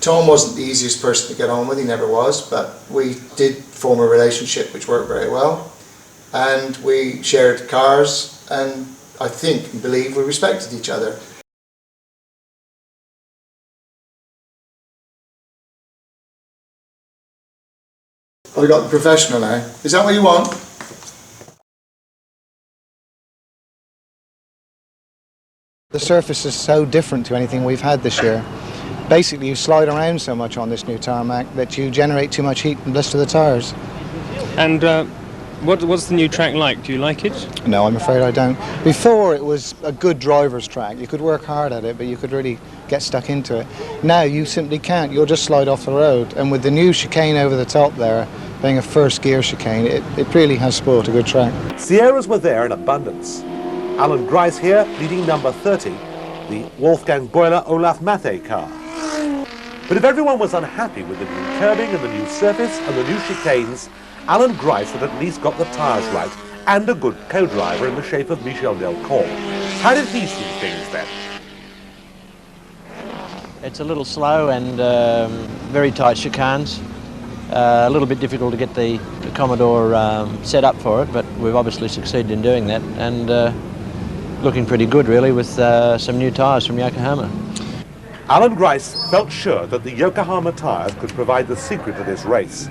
Tom wasn't the easiest person to get on with, he never was, but we did form a relationship which worked very well, and we shared cars, and I think and believe we respected each other. Oh, we got the professional now. Is that what you want? The surface is so different to anything we've had this year. Basically, you slide around so much on this new tarmac that you generate too much heat and blister the tyres. And what's the new track like? Do you like it? No, I'm afraid I don't. Before, it was a good driver's track. You could work hard at it, but you could really get stuck into it. Now, you simply can't. You'll just slide off the road. And with the new chicane over the top there, being a first gear chicane, it really has spoilt a good track. Sierras were there in abundance. Allan Grice here, leading number 30, the Wolfgang Boiler Olaf Mathey car. But if everyone was unhappy with the new curbing and the new surface and the new chicanes, Allan Grice had at least got the tyres right and a good co-driver in the shape of Michel Delcourt. How did he see things then? It's a little slow and very tight chicanes. A little bit difficult to get the Commodore set up for it, but we've obviously succeeded in doing that, and looking pretty good really with some new tyres from Yokohama. Allan Grice felt sure that the Yokohama tyres could provide the secret to this race.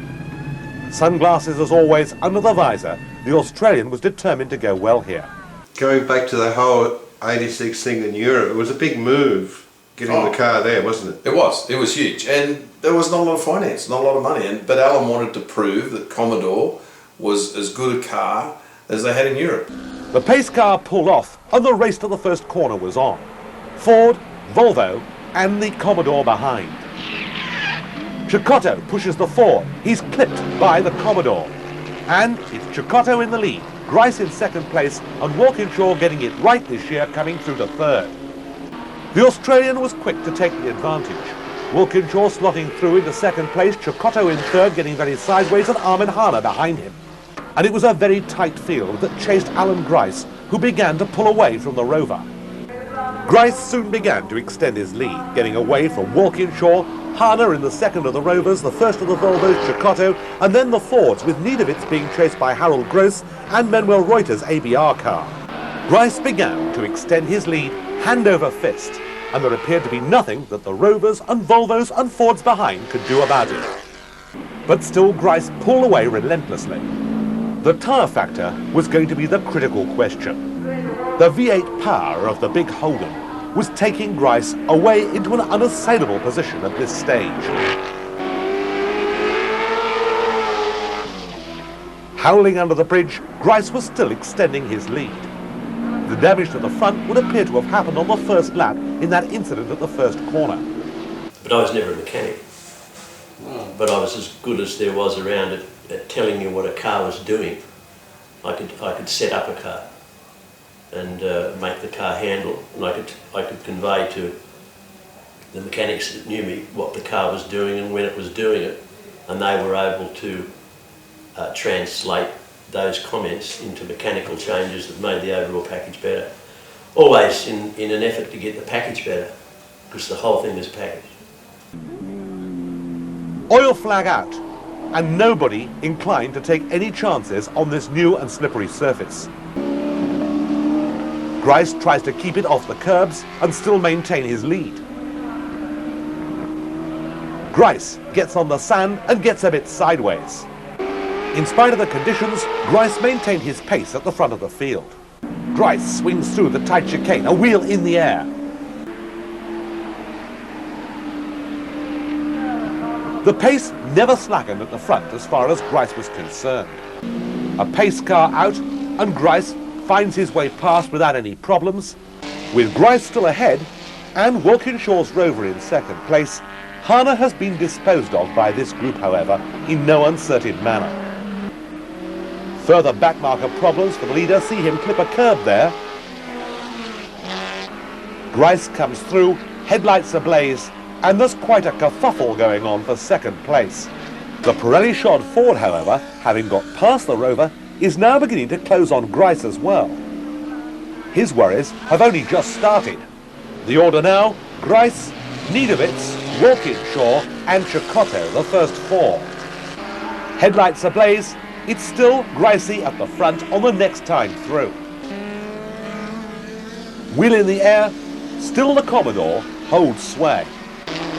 Sunglasses as always under the visor, the Australian was determined to go well here. Going back to the whole 86 thing in Europe, it was a big move getting the car there, wasn't it? It was huge, and there was not a lot of finance, not a lot of money, but Allan wanted to prove that Commodore was as good a car as they had in Europe. The pace car pulled off and the race to the first corner was on. Ford, Volvo and the Commodore behind. Cecotto pushes the Ford. He's clipped by the Commodore. And it's Cecotto in the lead, Grice in second place and Walkinshaw getting it right this year, coming through to third. The Australian was quick to take the advantage. Walkinshaw slotting through into second place, Cecotto in third, getting very sideways, and Armin Hahner behind him. And it was a very tight field that chased Allan Grice, who began to pull away from the Rover. Grice soon began to extend his lead, getting away from Walkinshaw, Hahner in the second of the Rovers, the first of the Volvos, Cecotto, and then the Fords, with Niedewitz being chased by Harold Gross and Manuel Reuter's ABR car. Grice began to extend his lead hand over fist, and there appeared to be nothing that the Rovers and Volvos and Fords behind could do about it. But still Grice pulled away relentlessly. The tyre factor was going to be the critical question. The V8 power of the big Holden was taking Grice away into an unassailable position at this stage. Howling under the bridge, Grice was still extending his lead. The damage to the front would appear to have happened on the first lap in that incident at the first corner. But I was never a mechanic. But I was as good as there was around at telling you what a car was doing. I could set up a car and make the car handle, and I could convey to the mechanics that knew me what the car was doing and when it was doing it, and they were able to translate those comments into mechanical changes that made the overall package better. Always in an effort to get the package better, because the whole thing is packaged. Oil flag out, and nobody inclined to take any chances on this new and slippery surface. Grice tries to keep it off the curbs and still maintain his lead. Grice gets on the sand and gets a bit sideways. In spite of the conditions, Grice maintained his pace at the front of the field. Grice swings through the tight chicane, a wheel in the air. The pace never slackened at the front as far as Grice was concerned. A pace car out, and Grice finds his way past without any problems. With Grice still ahead, and Walkinshaw's Rover in second place, Hahner has been disposed of by this group, however, in no uncertain manner. Further backmarker problems for the leader see him clip a curb there. Grice comes through, headlights ablaze, and there's quite a kerfuffle going on for second place. The Pirelli-shod Ford, however, having got past the Rover, is now beginning to close on Grice as well. His worries have only just started. The order now: Grice, Niedewitz, Walkinshaw and Chicotto the first four. Headlights ablaze, it's still Gricey at the front on the next time through. Wheel in the air, still the Commodore holds sway.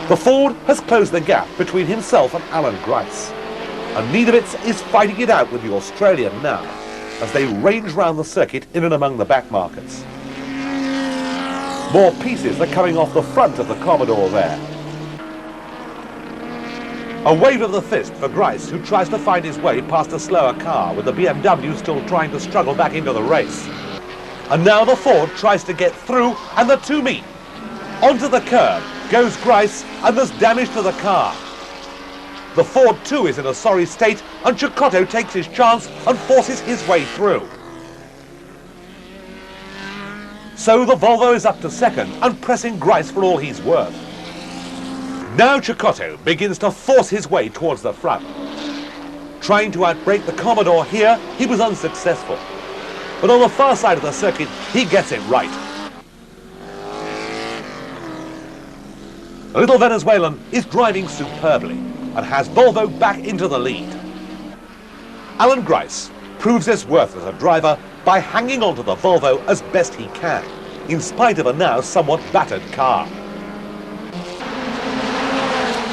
The Ford has closed the gap between himself and Allan Grice, and Niedewitz is fighting it out with the Australian now, as they range round the circuit in and among the back markets. More pieces are coming off the front of the Commodore there. A wave of the fist for Grice, who tries to find his way past a slower car, with the BMW still trying to struggle back into the race. And now the Ford tries to get through, and the two meet. Onto the curb goes Grice, and there's damage to the car. The Ford too is in a sorry state, and Chicotto takes his chance and forces his way through. So the Volvo is up to second and pressing Grice for all he's worth. Now Chicotto begins to force his way towards the front. Trying to outbrake the Commodore here, he was unsuccessful. But on the far side of the circuit, he gets it right. The little Venezuelan is driving superbly and has Volvo back into the lead. Allan Grice proves his worth as a driver by hanging onto the Volvo as best he can, in spite of a now somewhat battered car.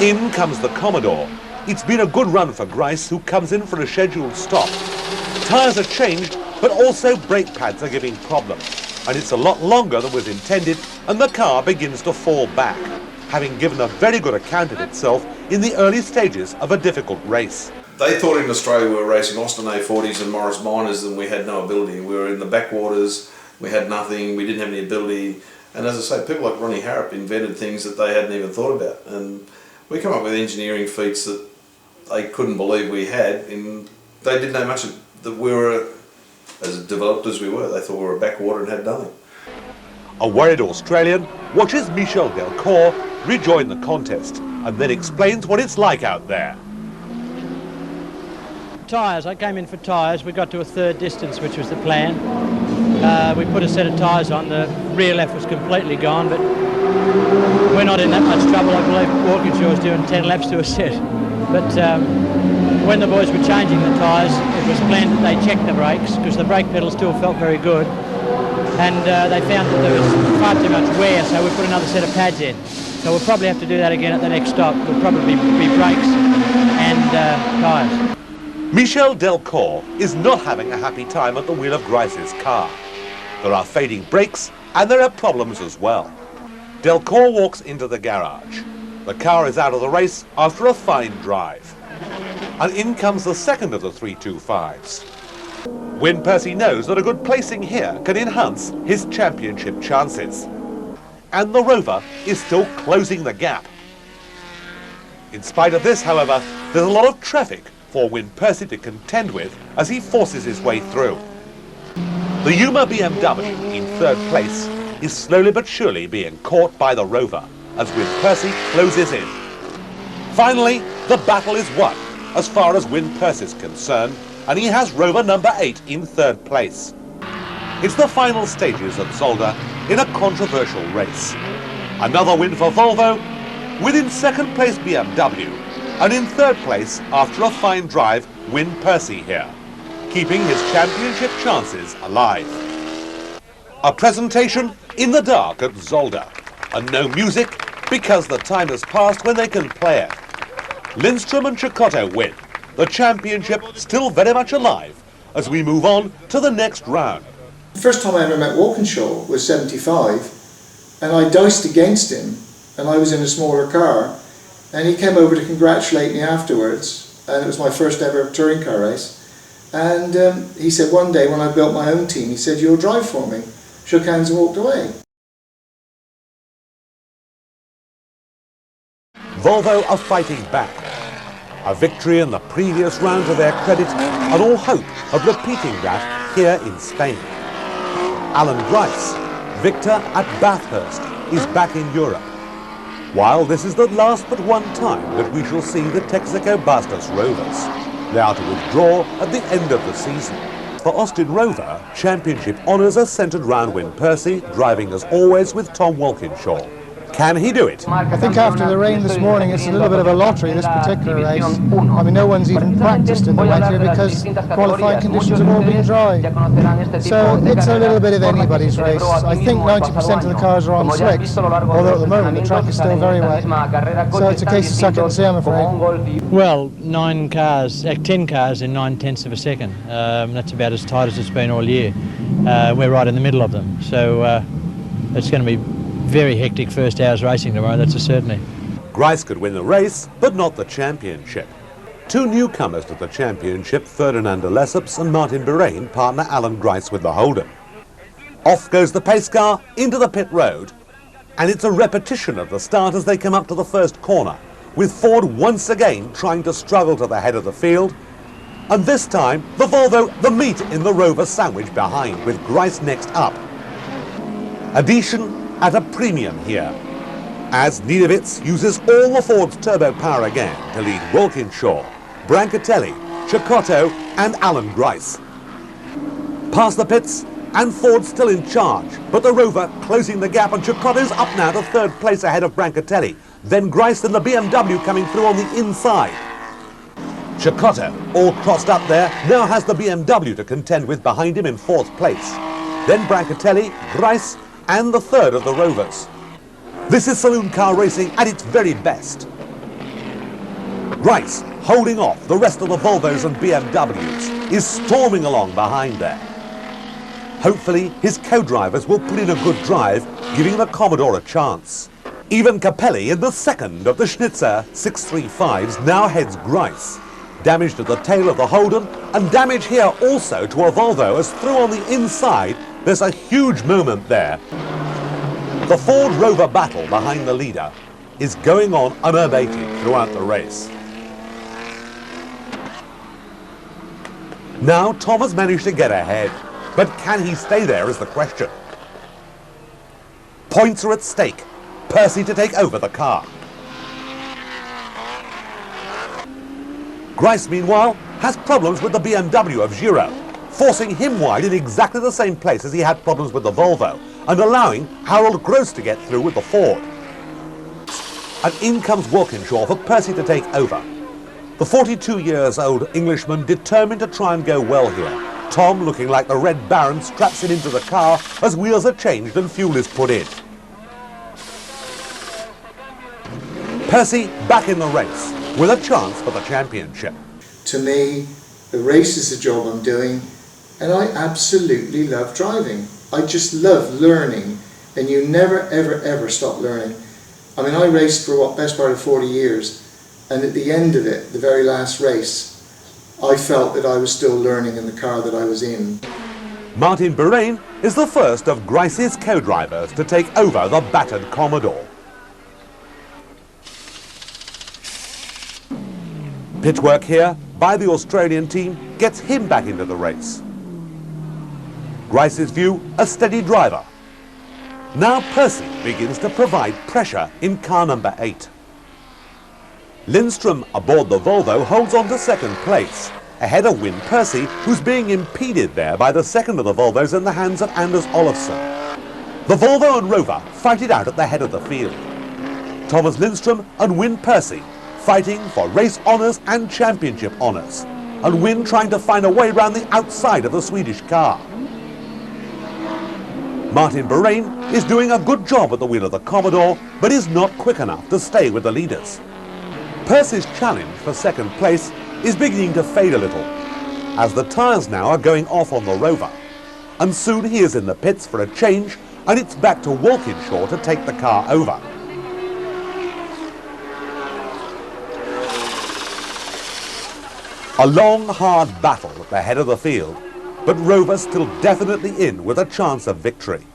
In comes the Commodore. It's been a good run for Grice, who comes in for a scheduled stop. Tyres are changed, but also brake pads are giving problems, and it's a lot longer than was intended, and the car begins to fall back, having given a very good account of itself in the early stages of a difficult race. They thought in Australia we were racing Austin A40s and Morris Minors and we had no ability. We were in the backwaters, we had nothing, we didn't have any ability. And as I say, people like Ronnie Harrop invented things that they hadn't even thought about. And we come up with engineering feats that they couldn't believe we had, and they didn't know much that we were as developed as we were. They thought we were a backwater and had nothing. A worried Australian watches Michel Delcourt rejoin the contest and then explains what it's like out there. Tyres, I came in for tyres. We got to a third distance, which was the plan. We put a set of tyres on. The rear left was completely gone, but we're not in that much trouble. I believe Walkinshaw was doing 10 laps to a set. But when the boys were changing the tyres, it was planned that they check the brakes, because the brake pedal still felt very good. And they found that there was far too much wear, so we put another set of pads in. So we'll probably have to do that again at the next stop. It'll probably be brakes and tyres. Michel Delcourt is not having a happy time at the wheel of Grice's car. There are fading brakes and there are problems as well. Delcourt walks into the garage. The car is out of the race after a fine drive. And in comes the second of the 325s. Win Percy knows that a good placing here can enhance his championship chances. And the Rover is still closing the gap. In spite of this, however, there's a lot of traffic for Win Percy to contend with as he forces his way through. The Yuma BMW in third place is slowly but surely being caught by the Rover as Win Percy closes in. Finally, the battle is won as far as Win Percy is concerned, and he has Rover number 8 in third place. It's the final stages at Zolder in a controversial race. Another win for Volvo, with in second place BMW, and in third place, after a fine drive, Win Percy here, keeping his championship chances alive. A presentation in the dark at Zolder, and no music because the time has passed when they can play it. Lindstrom and Chicotto win, the championship still very much alive as we move on to the next round. The first time I ever met Walkinshaw was 75, and I diced against him, and I was in a smaller car, and he came over to congratulate me afterwards, and it was my first ever touring car race. And he said one day when I built my own team, he said, "You'll drive for me." Shook hands and walked away. Volvo are fighting back. A victory in the previous round to their credit, and all hope of repeating that here in Spain. Allan Grice, victor at Bathurst, is back in Europe. While this is the last but one time that we shall see the Texaco Bastos Rovers. They are to withdraw at the end of the season. For Austin Rover, championship honours are centred round Win Percy, driving as always with Tom Walkinshaw. Can he do it? I think after the rain this morning, it's a little bit of a lottery, this particular race. I mean, no one's even practiced in the wet here because qualifying conditions have all been dry. So it's a little bit of anybody's race. I think 90% of the cars are on slicks, although at the moment the track is still very wet. So it's a case of suck it and see, I'm afraid. Well, 10 cars in 9/10 of a second. That's about as tight as it's been all year. We're right in the middle of them. So it's going to be very hectic first hours racing tomorrow, that's a certainty. Grice could win the race, but not the championship. Two newcomers to the championship, Ferdinand de Lesseps and Martin Birain, partner Allan Grice with the Holden. Off goes the pace car into the pit road, and it's a repetition of the start as they come up to the first corner, with Ford once again trying to struggle to the head of the field, and this time the Volvo, the meat in the Rover sandwich behind, with Grice next up. Addition at a premium here, as Niedewitz uses all the Ford's turbo power again to lead Walkinshaw, Brancatelli, Cecotto and Allan Grice. Past the pits, and Ford still in charge, but the Rover closing the gap, and Cecotto's up now to third place ahead of Brancatelli. Then Grice and the BMW coming through on the inside. Cecotto, all crossed up there, now has the BMW to contend with behind him in fourth place. Then Brancatelli, Grice and the third of the Rovers. This is saloon car racing at its very best. Grice, holding off the rest of the Volvos and BMWs, is storming along behind there. Hopefully his co-drivers will put in a good drive, giving the Commodore a chance. Even Capelli in the second of the Schnitzer 635s now heads Grice. Damage to the tail of the Holden, and damage here also to a Volvo, as through on the inside there's a huge moment there. The Ford Rover battle behind the leader is going on unabated throughout the race. Now Tom has managed to get ahead, but can he stay there is the question. Points are at stake. Percy to take over the car. Grice, meanwhile, has problems with the BMW of Giro, forcing him wide in exactly the same place as he had problems with the Volvo, and allowing Harold Gross to get through with the Ford. And in comes Walkinshaw for Percy to take over. The 42-year-old Englishman determined to try and go well here. Tom, looking like the Red Baron, straps him into the car as wheels are changed and fuel is put in. Percy back in the race, with a chance for the championship. To me, the race is a job I'm doing, and I absolutely love driving. I just love learning, and you never, ever, ever stop learning. I mean, I raced for what, best part of 40 years, and at the end of it, the very last race, I felt that I was still learning in the car that I was in. Martin Birain is the first of Grice's co-drivers to take over the battered Commodore. Pit work here by the Australian team gets him back into the race. Grice's view, a steady driver. Now Percy begins to provide pressure in car number 8. Lindstrom aboard the Volvo holds on to second place, ahead of Win Percy, who's being impeded there by the second of the Volvos in the hands of Anders Olofsson. The Volvo and Rover fight it out at the head of the field. Thomas Lindstrom and Win Percy fighting for race honours and championship honours, and Win trying to find a way round the outside of the Swedish car. Martin Birain is doing a good job at the wheel of the Commodore, but is not quick enough to stay with the leaders. Percy's challenge for second place is beginning to fade a little, as the tyres now are going off on the Rover, and soon he is in the pits for a change, and it's back to Walkinshaw to take the car over. A long, hard battle at the head of the field, but Rover still definitely in with a chance of victory.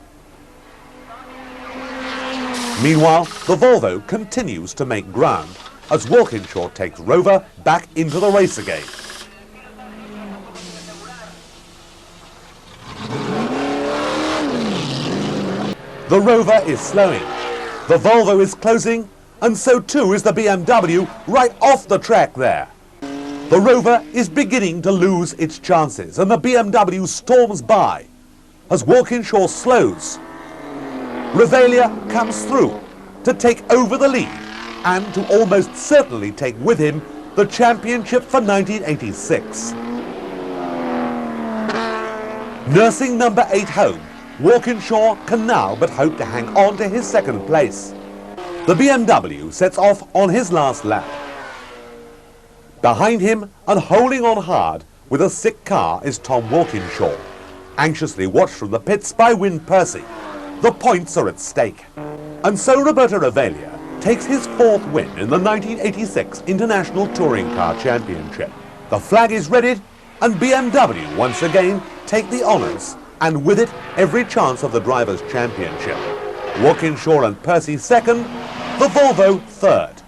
Meanwhile, the Volvo continues to make ground as Walkinshaw takes Rover back into the race again. The Rover is slowing, the Volvo is closing, and so too is the BMW right off the track there. The Rover is beginning to lose its chances, and the BMW storms by as Walkinshaw slows. Ravaglia comes through, to take over the lead and to almost certainly take with him the championship for 1986. Nursing number 8 home, Walkinshaw can now but hope to hang on to his second place. The BMW sets off on his last lap. Behind him and holding on hard with a sick car is Tom Walkinshaw, anxiously watched from the pits by Percy. The points are at stake. And so Roberto Ravaglia takes his 4th win in the 1986 International Touring Car Championship. The flag is readied and BMW once again take the honours, and with it every chance of the Drivers' Championship. Walkinshaw and Percy 2nd, the Volvo 3rd.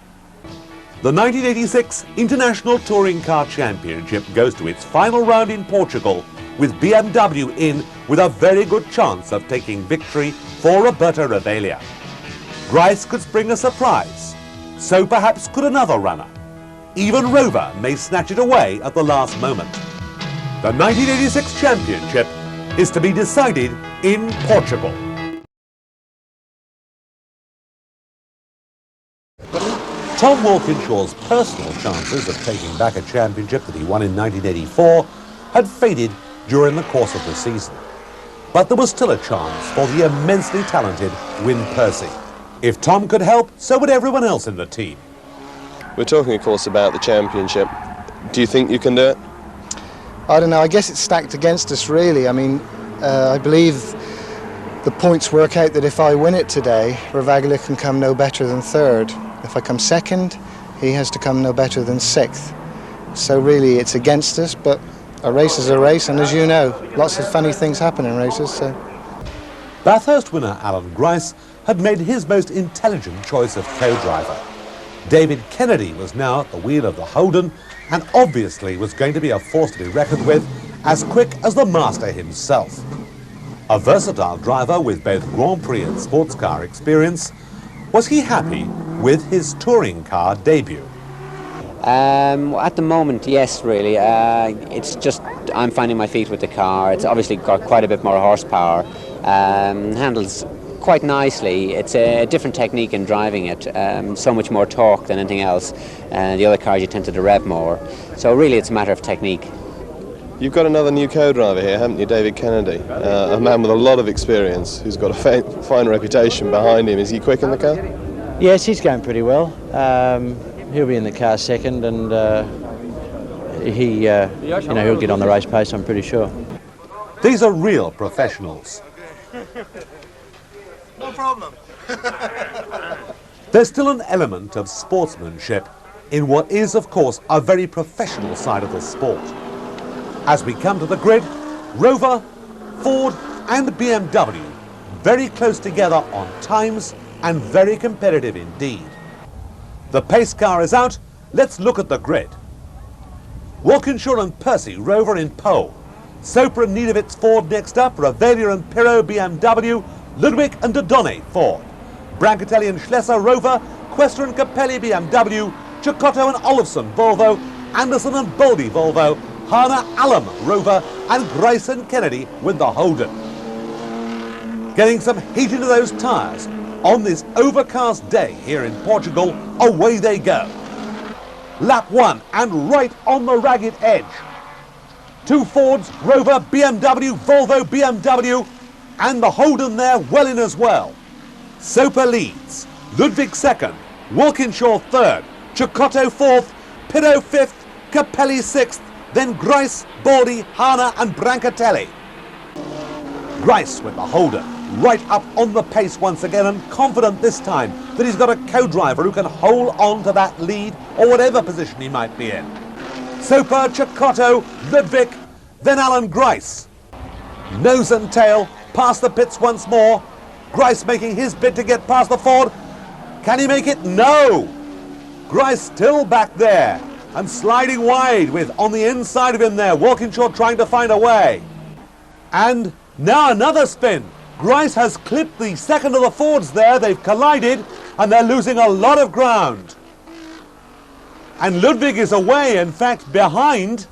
The 1986 International Touring Car Championship goes to its final round in Portugal, with BMW in with a very good chance of taking victory for Roberto Ravaglia. Grice could spring a surprise, so perhaps could another runner. Even Rover may snatch it away at the last moment. The 1986 Championship is to be decided in Portugal. Tom Walkinshaw's personal chances of taking back a championship that he won in 1984 had faded during the course of the season. But there was still a chance for the immensely talented Percy. If Tom could help, so would everyone else in the team. We're talking, of course, about the championship. Do you think you can do it? I don't know, I guess it's stacked against us really. I mean, I believe the points work out that if I win it today, Ravaglia can come no better than 3rd. If I come 2nd, he has to come no better than 6th. So really it's against us, but a race is a race, and as you know, lots of funny things happen in races. So. Bathurst winner Allan Grice had made his most intelligent choice of co-driver. David Kennedy was now at the wheel of the Holden, and obviously was going to be a force to be reckoned with, as quick as the master himself. A versatile driver with both Grand Prix and sports car experience, was he happy with his touring car debut? At the moment, yes, really. It's just I'm finding my feet with the car. It's obviously got quite a bit more horsepower. Handles quite nicely. It's a different technique in driving it. So much more torque than anything else. The other cars you tend to rev more. So really, it's a matter of technique. You've got another new co-driver here, haven't you, David Kennedy? A man with a lot of experience, who's got a fine reputation behind him. Is he quick in the car? Yes, he's going pretty well. He'll be in the car 2nd, and he'll get on the race pace, I'm pretty sure. These are real professionals. No problem. There's still an element of sportsmanship in what is, of course, a very professional side of the sport. As we come to the grid, Rover, Ford and BMW very close together on times and very competitive indeed. The pace car is out. Let's look at the grid. Walkinshaw and Percy, Rover in pole. Soper and Niedewitz Ford next up. Ravaglia and Pirro BMW. Ludwig and Dodone Ford. Brancatelli and Schlesser Rover. Quester and Capelli BMW. Cecotto and Olofsson Volvo. Anderson and Boldy Volvo. Hana Allam Rover. And Grice and Kennedy with the Holden. Getting some heat into those tyres. On this overcast day here in Portugal, away they go. Lap 1 and right on the ragged edge. 2 Fords, Rover, BMW, Volvo, BMW, and the Holden there well in as well. Soper leads, Ludwig 2nd, Walkinshaw 3rd, Cecotto 4th, Pirro 5th, Capelli 6th, then Grice, Baldi, Hana and Brancatelli. Grice with the Holden, right up on the pace once again, and confident this time that he's got a co-driver who can hold on to that lead or whatever position he might be in. Soper, Cecotto, Ludwig, then Allan Grice. Nose and tail, past the pits once more. Grice making his bid to get past the Ford. Can he make it? No! Grice still back there and sliding wide with on the inside of him there, Walkinshaw trying to find a way. And now another spin. Grice has clipped the second of the Fords there. They've collided and they're losing a lot of ground. And Ludwig is away, in fact, behind.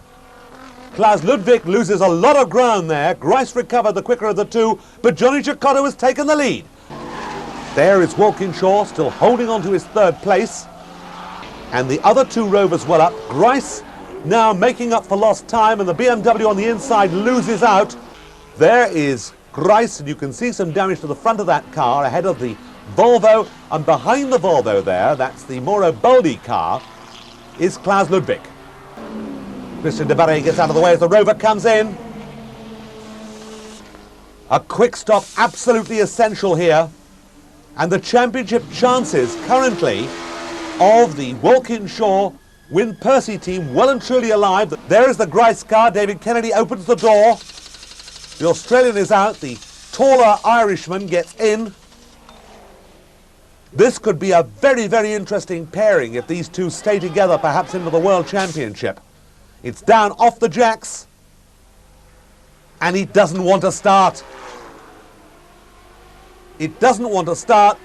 Klaus Ludwig loses a lot of ground there. Grice recovered the quicker of the two, but Johnny Cecotto has taken the lead. There is Walkinshaw still holding on to his third place. And the other two Rovers well up. Grice now making up for lost time, and the BMW on the inside loses out. There is Grice, and you can see some damage to the front of that car ahead of the Volvo, and behind the Volvo there, that's the Moro Baldi car, is Klaus Ludwig. Christian de Barre gets out of the way as the Rover comes in. A quick stop absolutely essential here, and the championship chances currently of the Walkinshaw Win Percy team well and truly alive. There is the Grice car. David Kennedy opens the door. The Australian is out. The taller Irishman gets in. This could be a very, very interesting pairing if these two stay together, perhaps into the World Championship. It's down off the jacks, and he doesn't want to start. It doesn't want to start.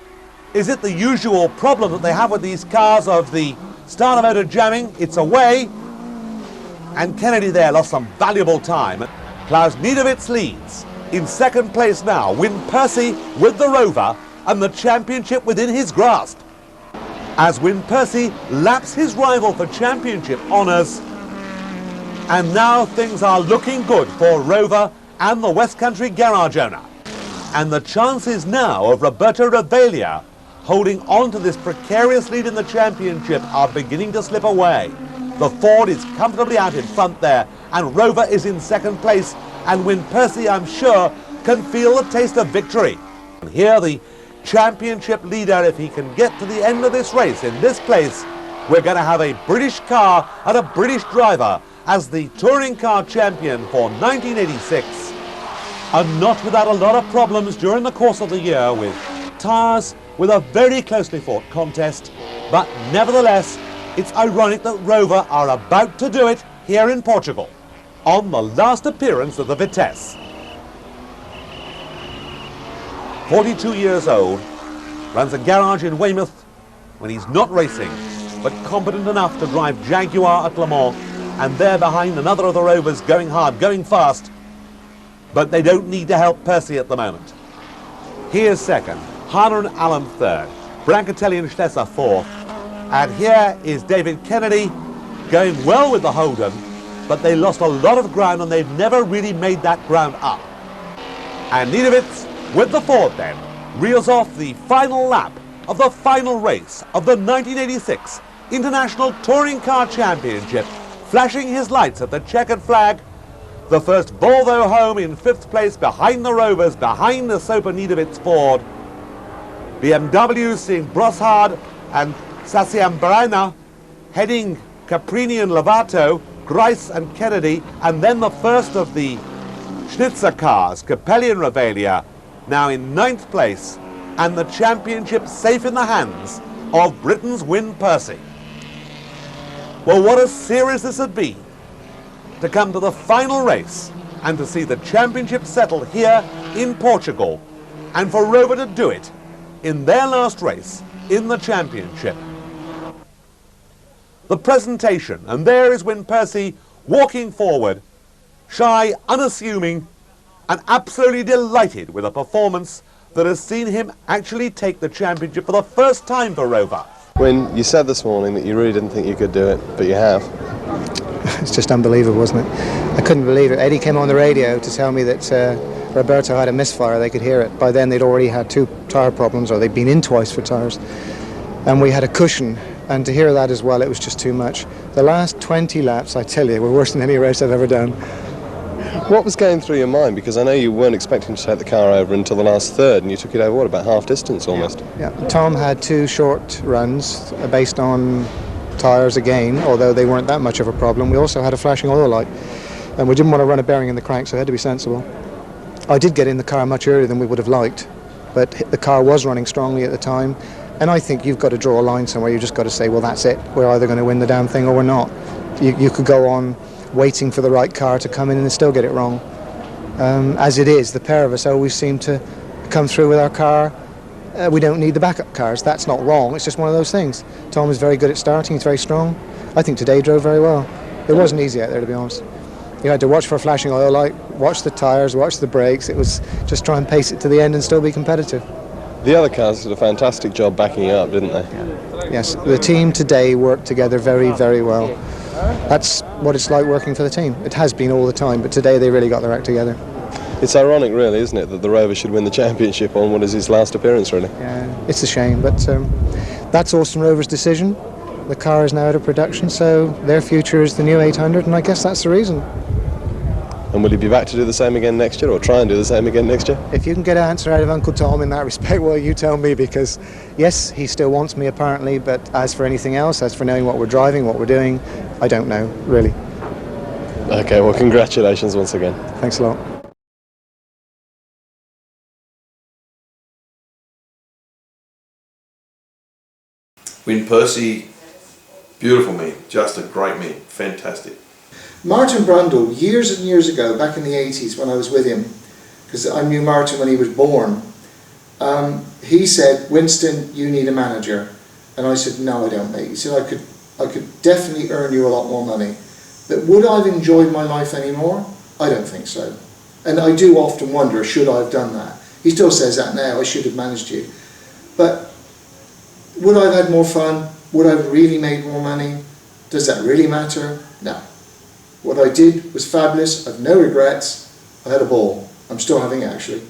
Is it the usual problem that they have with these cars of the starter motor jamming? It's away, and Kennedy there lost some valuable time. Klaus Niedewitz leads in second place now. Win Percy with the Rover and the championship within his grasp, as Win Percy laps his rival for championship honours. And now things are looking good for Rover and the West Country garage owner. And the chances now of Roberto Ravaglia holding on to this precarious lead in the championship are beginning to slip away. The Ford is comfortably out in front there, and Rover is in second place, and Win Percy, I'm sure, can feel the taste of victory. And here the championship leader, if he can get to the end of this race in this place, we're going to have a British car and a British driver as the touring car champion for 1986. And not without a lot of problems during the course of the year with tyres, with a very closely fought contest, but nevertheless, it's ironic that Rover are about to do it here in Portugal on the last appearance of the Vitesse. 42 years old, runs a garage in Weymouth when he's not racing, but competent enough to drive Jaguar at Le Mans, and there behind another of the Rovers going hard, going fast, but they don't need to help Percy at the moment. Here's second, Harner and Allen third, Brancatelli and Stesser fourth, and here is David Kennedy going well with the Holden, but they lost a lot of ground and they've never really made that ground up. And Niedewitz with the Ford then reels off the final lap of the final race of the 1986 International Touring Car Championship, flashing his lights at the checkered flag. The first Volvo home in fifth place behind the Rovers, behind the Soper Niedewitz Ford. BMW seeing Brossard and Sassiambrana heading Caprini and Lovato, Grice and Kennedy, and then the first of the Schnitzer cars, Capelli and Ravaglia, now in ninth place, and the championship safe in the hands of Britain's Win Percy. Well, what a series this would be to come to the final race and to see the championship settled here in Portugal, and for Rover to do it in their last race in the championship. The presentation, and there is Win Percy walking forward, shy, unassuming, and absolutely delighted with a performance that has seen him actually take the championship for the first time for Rover. When you said this morning that you really didn't think you could do it, but you have. It's just unbelievable, wasn't it? I couldn't believe it. Eddie came on the radio to tell me that Roberto had a misfire. They could hear it. By then they'd already had 2 tyre problems, or they'd been in twice for tyres. And we had a cushion, and to hear that as well, it was just too much. The last 20 laps, I tell you, were worse than any race I've ever done. What was going through your mind? Because I know you weren't expecting to take the car over until the last third, and you took it over, what, about half distance almost? Yeah. Tom had 2 short runs based on tyres again, although they weren't that much of a problem. We also had a flashing oil light, and we didn't want to run a bearing in the crank, so I had to be sensible. I did get in the car much earlier than we would have liked, but the car was running strongly at the time, and I think you've got to draw a line somewhere. You've just got to say, well, that's it. We're either going to win the damn thing or we're not. You could go on waiting for the right car to come in and still get it wrong. As it is, the pair of us always seem to come through with our car. We don't need the backup cars. That's not wrong. It's just one of those things. Tom is very good at starting. He's very strong. I think today he drove very well. It wasn't easy out there, to be honest. You had to watch for a flashing oil light, watch the tyres, watch the brakes. It was just try and pace it to the end and still be competitive. The other cars did a fantastic job backing you up, didn't they? Yes, the team today worked together very, very well. That's what it's like working for the team. It has been all the time, but today they really got their act together. It's ironic, really, isn't it, that the Rover should win the championship on what is his last appearance, really? Yeah, it's a shame, but that's Austin Rover's decision. The car is now out of production, so their future is the new 800, and I guess that's the reason. And will he be back to do the same again next year, or try and do the same again next year? If you can get an answer out of Uncle Tom in that respect, well, you tell me, because yes, he still wants me apparently, but as for anything else, as for knowing what we're driving, what we're doing, I don't know, really. Okay, well, congratulations once again. Thanks a lot. Win Percy, beautiful meet, just a great meet, fantastic. Martin Brundle, years and years ago, back in the 80s when I was with him, because I knew Martin when he was born, he said, "Winston, you need a manager." And I said, "No, I don't, mate." He said, I could definitely earn you a lot more money. But would I have enjoyed my life anymore? I don't think so. And I do often wonder, should I have done that? He still says that now, I should have managed you. But would I have had more fun? Would I have really made more money? Does that really matter? No. What I did was fabulous. I've no regrets. I had a ball. I'm still having it, actually.